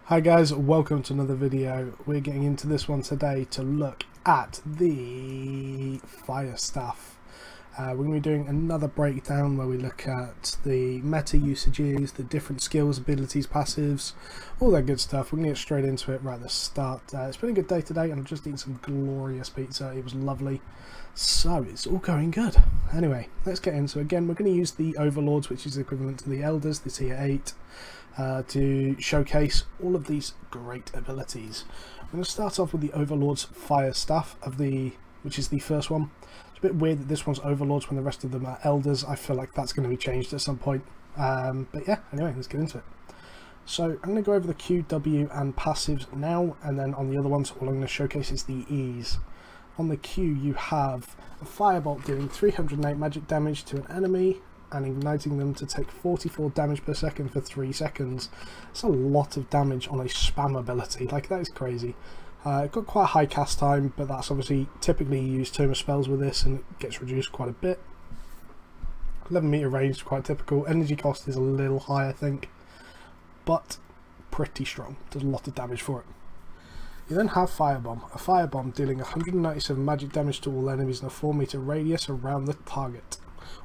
Hi guys, welcome to another video. We're getting into this one today to look at the Fire Staff. We're going to be doing another breakdown where we look at the meta usages, the different skills, abilities, passives, all that good stuff. We're going to get straight into it right at the start. It's been a good day today and I've just eaten some glorious pizza. It was lovely. So it's all going good. Anyway, let's get into it. Again, we're going to use the Overlords, which is equivalent to the Elders, the tier 8. To showcase all of these great abilities. I'm going to start off with the Overlord's Fire Staff, which is the first one. It's a bit weird that this one's Overlords when the rest of them are Elders. I feel like that's going to be changed at some point. But yeah, anyway, let's get into it. So I'm going to go over the Q, W and passives now, and then on the other ones all I'm going to showcase is the E's. On the Q you have a Firebolt dealing 308 magic damage to an enemy, and igniting them to take 44 damage per second for 3 seconds. It's a lot of damage on a spam ability, like that is crazy. It got quite a high cast time, but that's obviously typically you use Tome of Spells with this and it gets reduced quite a bit. 11 meter range is quite typical. Energy cost is a little high I think, but pretty strong. Does a lot of damage for it. You then have Firebomb. A Firebomb dealing 197 magic damage to all enemies in a 4 meter radius around the target.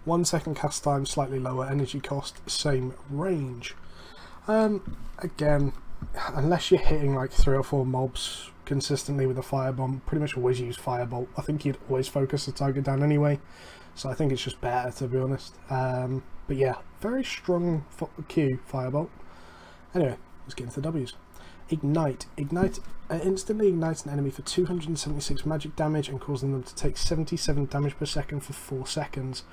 1 second cast time, slightly lower energy cost, same range. Again, unless you're hitting like 3 or 4 mobs consistently with a Firebomb, pretty much always use Firebolt. I think you'd always focus the target down anyway, so I think it's just better to be honest. But yeah, very strong Q Firebolt. Anyway, let's get into the W's. Ignite. Ignite instantly ignites an enemy for 276 magic damage and causing them to take 77 damage per second for 4 seconds.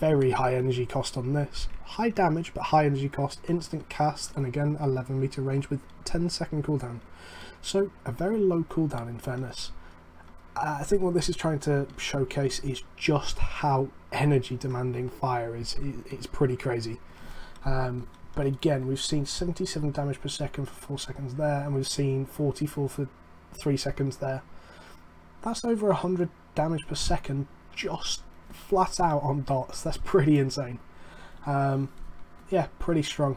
Very high energy cost on this. High damage but high energy cost, instant cast, and again 11 meter range with 10 second cooldown. So a very low cooldown in fairness. I think what this is trying to showcase is just how energy demanding fire is. It's pretty crazy. But again, we've seen 77 damage per second for 4 seconds there, and we've seen 44 for 3 seconds there. That's over 100 damage per second just flat out on dots. That's pretty insane. Yeah, pretty strong.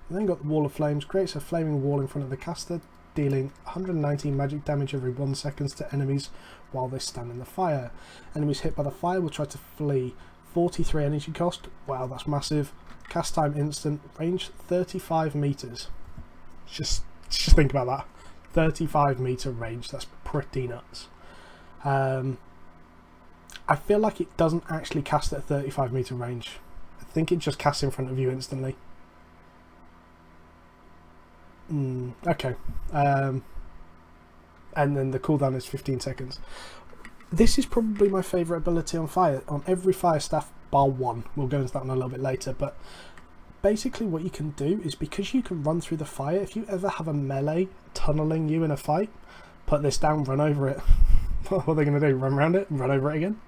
And then got the Wall of Flames. Creates a flaming wall in front of the caster, dealing 119 magic damage every 1 second to enemies while they stand in the fire. Enemies hit by the fire will try to flee. 43 energy cost. Wow, that's massive. Cast time instant, range 35 meters. Just think about that. 35 meter range, that's pretty nuts. I feel like it doesn't actually cast at 35 meter range. I think it just casts in front of you instantly. Okay. And then the cooldown is 15 seconds. This is probably my favourite ability on fire, on every Fire Staff bar one. We'll go into that one a little bit later, but basically what you can do is, because you can run through the fire, if you ever have a melee tunneling you in a fight, put this down, run over it. What are they going to do? Run around it and run over it again?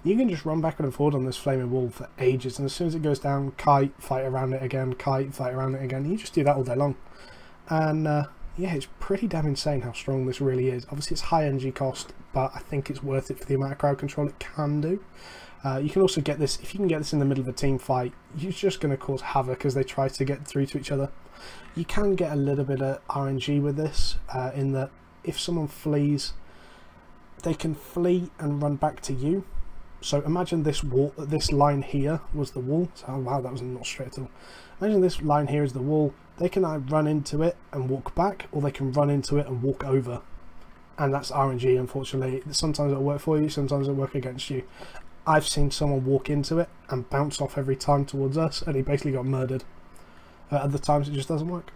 You can just run backward and forward on this flaming wall for ages, and as soon as it goes down, kite, fight around it again, kite, fight around it again. You just do that all day long. And yeah, it's pretty damn insane how strong this really is. Obviously it's high energy cost, but I think it's worth it for the amount of crowd control it can do. You can also get this, if you can get this in the middle of a team fight, you're just going to cause havoc as they try to get through to each other. You can get a little bit of RNG with this, in that if someone flees, they can flee and run back to you. So imagine this wall, this line here was the wall. So, oh wow, that was not straight at all. Imagine this line here is the wall. They can either run into it and walk back, or they can run into it and walk over. And that's RNG, unfortunately. Sometimes it'll work for you, sometimes it'll work against you. I've seen someone walk into it and bounce off every time towards us, and he basically got murdered. Other times it just doesn't work.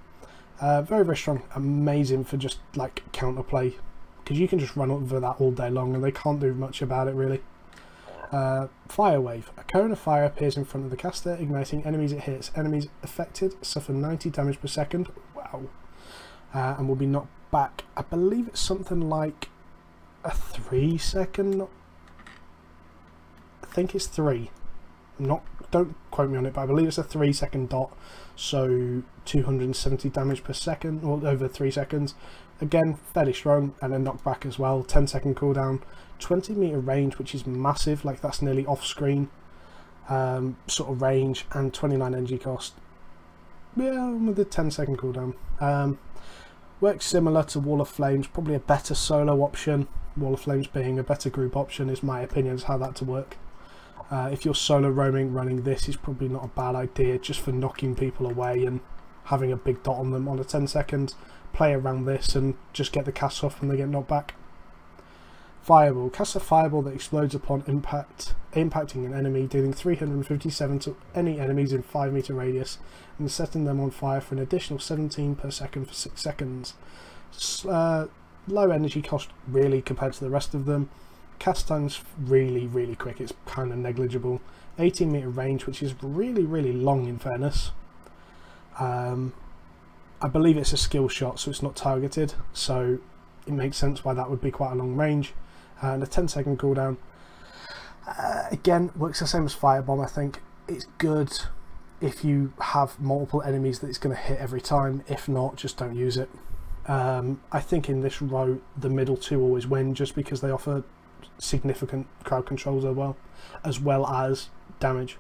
Very, very strong. Amazing for just like counterplay, because you can just run over that all day long and they can't do much about it really. Fire Wave. A cone of fire appears in front of the caster, igniting enemies it hits. Enemies affected suffer 90 damage per second. Wow. And will be knocked back. I believe it's something like a 3 second. I think it's 3. Don't quote me on it, but I believe it's a 3 second dot. So 270 damage per second, or over 3 seconds. Again, fairly strong, and then knocked back as well. 10 second cooldown. 20 meter range, which is massive, like that's nearly off screen sort of range, and 29 energy cost. Yeah, with a 10-second cooldown. Works similar to Wall of Flames, probably a better solo option. Wall of Flames being a better group option is my opinion, is how that to work. If you're solo roaming, running this is probably not a bad idea, just for knocking people away and having a big dot on them on a 10-second. Play around this and just get the cast off when they get knocked back. Fireball. Cast a fireball that explodes upon impacting an enemy, dealing 357 to any enemies in 5 meter radius, and setting them on fire for an additional 17 per second for 6 seconds. Low energy cost really compared to the rest of them. Cast time's really quick, it's kind of negligible. 18 meter range, which is really long in fairness. I believe it's a skill shot, so it's not targeted, so it makes sense why that would be quite a long range. And a 10-second cooldown. Again, works the same as Firebomb, I think. It's good if you have multiple enemies that it's going to hit every time. If not, just don't use it. I think in this row, the middle two always win, just because they offer significant crowd controls as well as damage.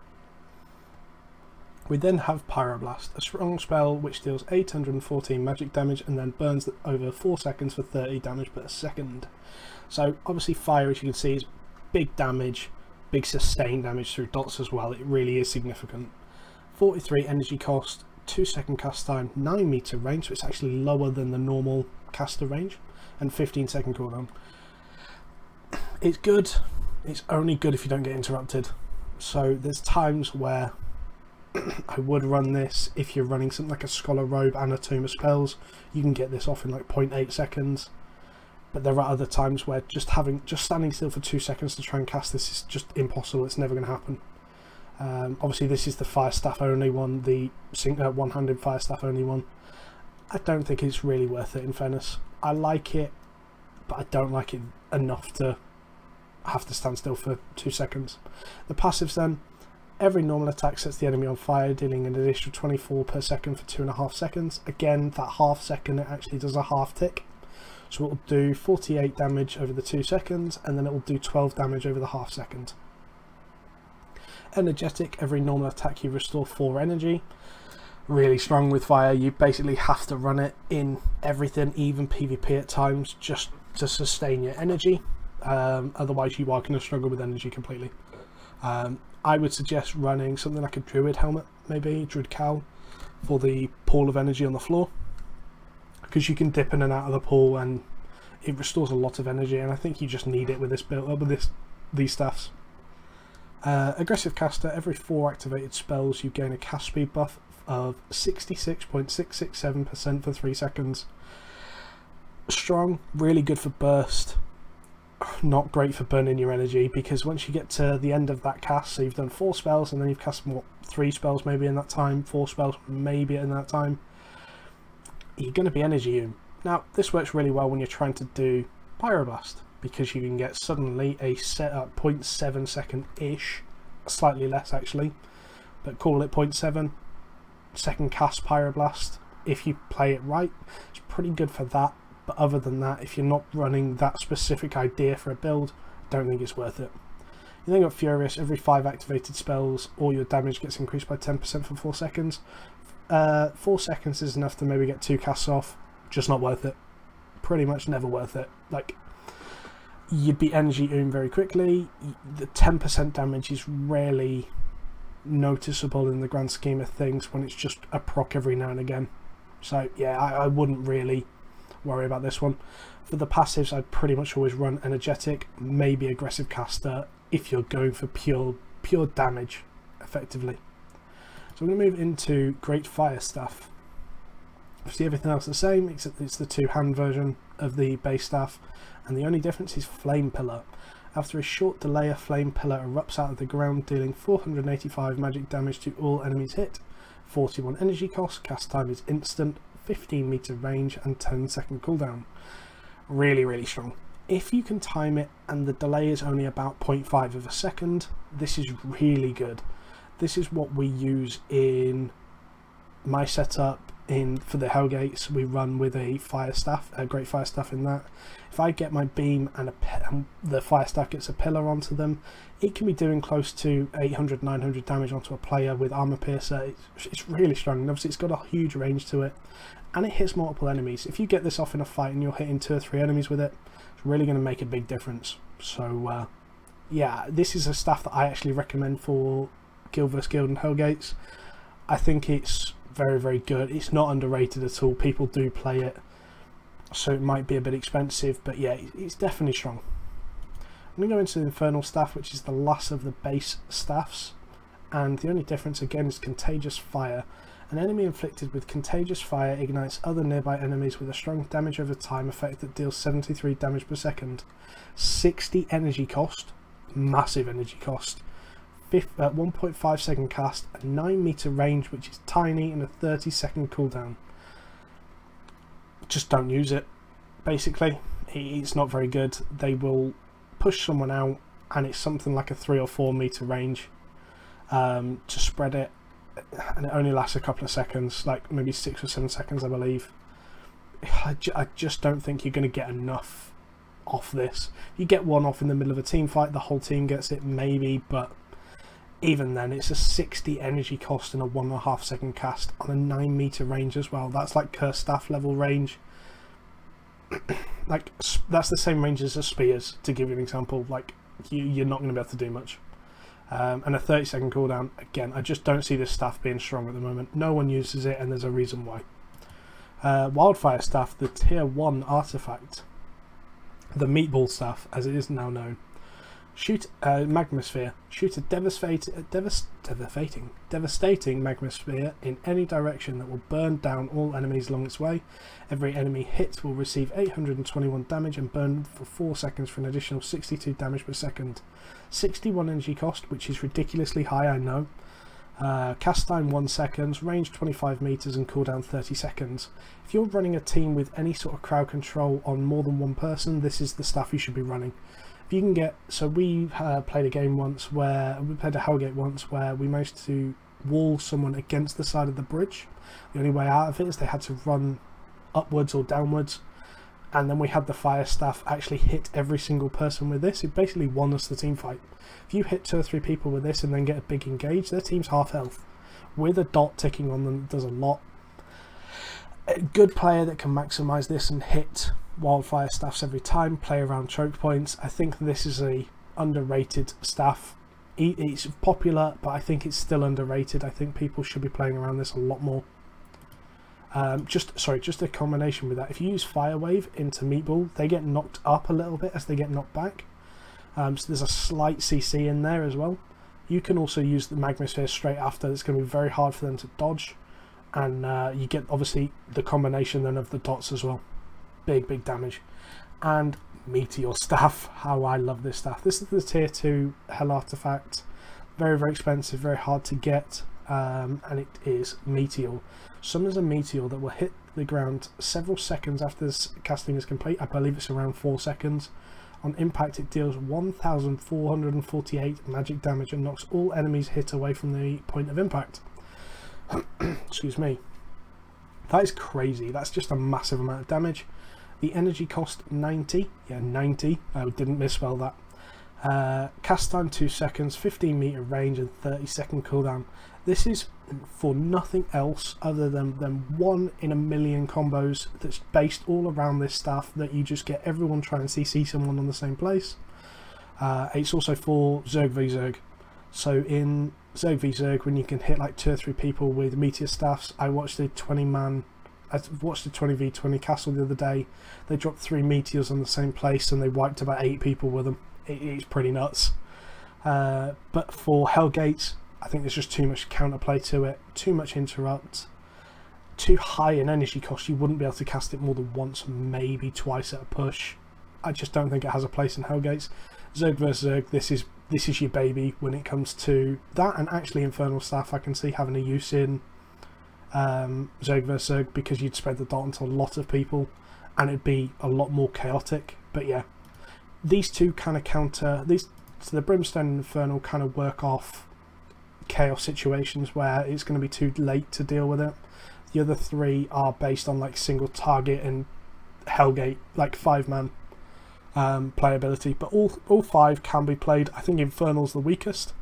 We then have Pyroblast, a strong spell which deals 814 magic damage and then burns over 4 seconds for 30 damage per second. So obviously fire, as you can see, is big damage, big sustained damage through dots as well. It really is significant. 43 energy cost, 2-second cast time, 9 meter range, so it's actually lower than the normal caster range, and 15-second cooldown. It's good. It's only good if you don't get interrupted. So there's times where I would run this. If you're running something like a Scholar Robe and a Tomb of Spells, you can get this off in like 0.8 seconds. But there are other times where just standing still for 2 seconds to try and cast this is just impossible. It's never going to happen. Obviously this is the Fire Staff only one, the one-handed Fire Staff only one. I don't think it's really worth it, in fairness. I like it, but I don't like it enough to have to stand still for 2 seconds. The passives then. Every normal attack sets the enemy on fire, dealing an additional 24 per second for 2.5 seconds. Again, that half second, it actually does a half tick. So it will do 48 damage over the 2 seconds, and then it will do 12 damage over the half second. Energetic, every normal attack you restore 4 energy. Really strong with fire. You basically have to run it in everything, even PvP at times, just to sustain your energy. Otherwise you are going to struggle with energy completely. I would suggest running something like a Druid helmet, maybe, Druid cowl, for the pool of energy on the floor. Because you can dip in and out of the pool and it restores a lot of energy, and I think you just need it with this build up with these staffs. Aggressive caster, every 4 activated spells you gain a cast speed buff of 66.667% for 3 seconds. Strong, really good for burst. Not great for burning your energy, because once you get to the end of that cast, so you've done 4 spells and then you've cast 3 spells maybe in that time, 4 spells maybe in that time, you're going to be energy. Now this works really well when you're trying to do Pyroblast, because you can get suddenly a set up 0.7 second ish, slightly less actually, but call it 0.7 second cast Pyroblast. If you play it right, it's pretty good for that. But other than that, if you're not running that specific idea for a build, I don't think it's worth it. You then got Furious. Every 5 activated spells, all your damage gets increased by 10% for 4 seconds. 4 seconds is enough to maybe get 2 casts off. Just not worth it. Pretty much never worth it. Like, you'd be energy very quickly. The 10% damage is rarely noticeable in the grand scheme of things when it's just a proc every now and again. So yeah, I wouldn't really worry about this one. For the passives, I'd pretty much always run Energetic, maybe Aggressive Caster, if you're going for pure damage, effectively. So I'm going to move into Great Fire Staff. See, everything else the same, except it's the 2-hand version of the base staff, and the only difference is Flame Pillar. After a short delay, a Flame Pillar erupts out of the ground, dealing 485 magic damage to all enemies hit, 41 energy cost, cast time is instant, 15 meter range and 10-second cooldown. Really strong. If you can time it and the delay is only about 0.5 of a second, this is really good. This is what we use in my setup for the Hellgates, we run with a fire staff, a great fire staff in that. If I get my beam and the fire staff gets a pillar onto them, it can be doing close to 800, 900 damage onto a player with armor piercer. It's really strong, and obviously it's got a huge range to it, and it hits multiple enemies. If you get this off in a fight and you're hitting 2 or 3 enemies with it, it's really going to make a big difference. So yeah, this is a staff that I actually recommend for Guild vs Guild and Hellgates. I think it's very, very good. It's not underrated at all. People do play it, so it might be a bit expensive, but yeah, it's definitely strong. I'm going to go into the Infernal Staff, which is the last of the base staffs, and the only difference again is Contagious Fire. An enemy inflicted with Contagious Fire ignites other nearby enemies with a strong damage over time effect that deals 73 damage per second. 60 energy cost, massive energy cost. 1.5 second cast, a 9 meter range, which is tiny, and a 30-second cooldown. Just don't use it. Basically, it's not very good. They will push someone out, and it's something like a 3 or 4 meter range to spread it, and it only lasts a couple of seconds, like maybe 6 or 7 seconds, I believe. I just don't think you're going to get enough off this. You get one off in the middle of a team fight, the whole team gets it, maybe, but even then, it's a 60 energy cost and a 1.5 second cast on a 9 meter range as well. That's like Cursed Staff level range. Like, that's the same range as the spears, to give you an example. Like, you're not going to be able to do much. And a 30-second cooldown. Again, I just don't see this staff being strong at the moment. No one uses it, and there's a reason why. Wildfire Staff, the tier 1 artifact. The Meatball Staff, as it is now known. Shoot a magma sphere. Shoot a devastating magma sphere in any direction that will burn down all enemies along its way. Every enemy hit will receive 821 damage and burn for 4 seconds for an additional 62 damage per second. 61 energy cost, which is ridiculously high, I know. Cast time 1 second, range 25 meters, and cooldown 30 seconds. If you're running a team with any sort of crowd control on more than one person, this is the stuff you should be running. If you can get, so we played a game once where we played a Hellgate once where we managed to wall someone against the side of the bridge. The only way out of it is they had to run upwards or downwards, and then we had the fire staff actually hit every single person with this. It basically won us the team fight. If you hit 2 or 3 people with this and then get a big engage, their team's half health with a dot ticking on them. It does a lot. A good player that can maximize this and hit wildfire staffs every time, play around choke points. I think this is a underrated staff. It's popular, but I think it's still underrated. I think people should be playing around this a lot more. Just a combination with that. If you use Fire Wave into Meatball, they get knocked up a little bit as they get knocked back. So there's a slight CC in there as well. You can also use the Magma Sphere straight after. It's going to be very hard for them to dodge, and you get obviously the combination then of the dots as well. Big damage. And Meteor Staff. How I love this staff. This is the tier 2 Hell artifact. Very expensive, very hard to get, and it is Meteor. Summons a meteor that will hit the ground several seconds after this casting is complete. I believe it's around 4 seconds. On impact, it deals 1,448 magic damage and knocks all enemies hit away from the point of impact. Excuse me. That is crazy. That's just a massive amount of damage. The energy cost 90. Yeah, 90. I didn't misspell that. Cast time 2 seconds, 15 meter range, and 30-second cooldown. This is for nothing else other than 1 in a million combos that's based all around this staff that you just get everyone trying to CC someone on the same place. It's also for Zerg v Zerg. So in Zerg v Zerg, when you can hit like 2 or 3 people with meteor staffs, I watched a 20v20 castle the other day. They dropped 3 meteors on the same place and they wiped about 8 people with them. It's pretty nuts. But for Hellgates, I think there's just too much counterplay to it, too much interrupt, too high in energy cost. You wouldn't be able to cast it more than once, maybe twice at a push. I just don't think it has a place in Hellgates. Zerg vs Zerg, this is your baby when it comes to that, and actually Infernal Staff I can see having a use in Zerg vs Zerg, because you'd spread the dot onto a lot of people and it'd be a lot more chaotic. But yeah, these two kind of counter these. So the Brimstone and Infernal kind of work off chaos situations where it's going to be too late to deal with it. The other 3 are based on like single target and Hellgate, like 5-man playability, but all 5 can be played. I think Infernal's the weakest.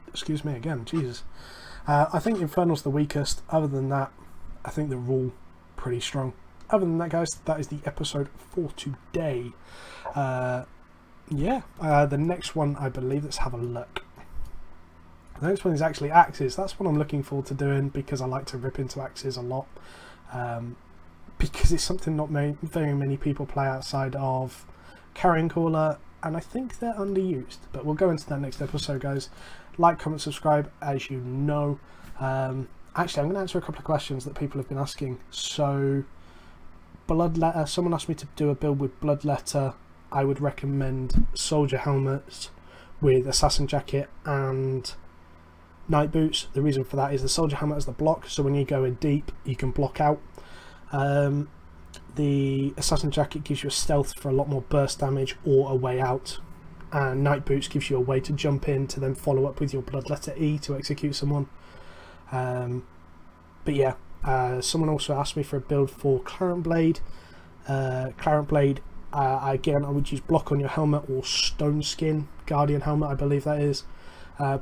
Excuse me again, Jesus. I think Infernal's the weakest. Other than that, I think they're all pretty strong. Other than that, guys, that is the episode for today. Yeah, the next one, I believe, let's have a look. The next one is actually axes. That's what I'm looking forward to doing, because I like to rip into axes a lot. Because it's something not very many people play outside of Carrion Caller, and I think they're underused. But we'll go into that next episode, guys. Like, comment, subscribe, as you know. Actually, I'm going to answer a couple of questions that people have been asking. So, Bloodletter. Someone asked me to do a build with Bloodletter. I would recommend soldier helmets with assassin jacket and night boots. The reason for that is the soldier helmet has the block, so when you go in deep, you can block out. The assassin jacket gives you a stealth for a lot more burst damage or a way out, and night boots gives you a way to jump in to then follow up with your Bloodletter E to execute someone. But yeah, someone also asked me for a build for Clarent Blade. Again, I would use block on your helmet or stone skin guardian helmet, I believe that is.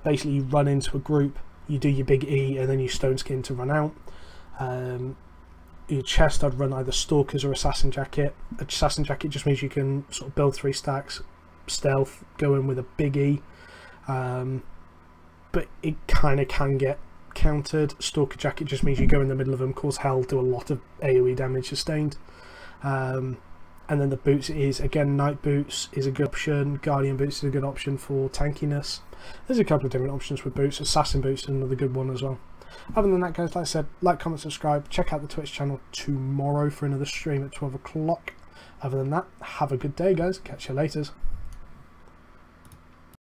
Basically, you run into a group, you do your big E, and then you stone skin to run out. Your chest, I'd run either Stalkers or Assassin Jacket. Assassin Jacket just means you can sort of build 3 stacks, stealth, go in with a big E. But it kind of can get countered. Stalker Jacket just means you go in the middle of them, cause hell, do a lot of AoE damage sustained. And then the boots is, again, Night Boots is a good option, Guardian Boots is a good option for tankiness. There's a couple of different options with boots. Assassin Boots is another good one as well. Other than that, guys, like I said, like, comment, subscribe. Check out the Twitch channel tomorrow for another stream at 12 o'clock. Other than that, have a good day, guys. Catch you later.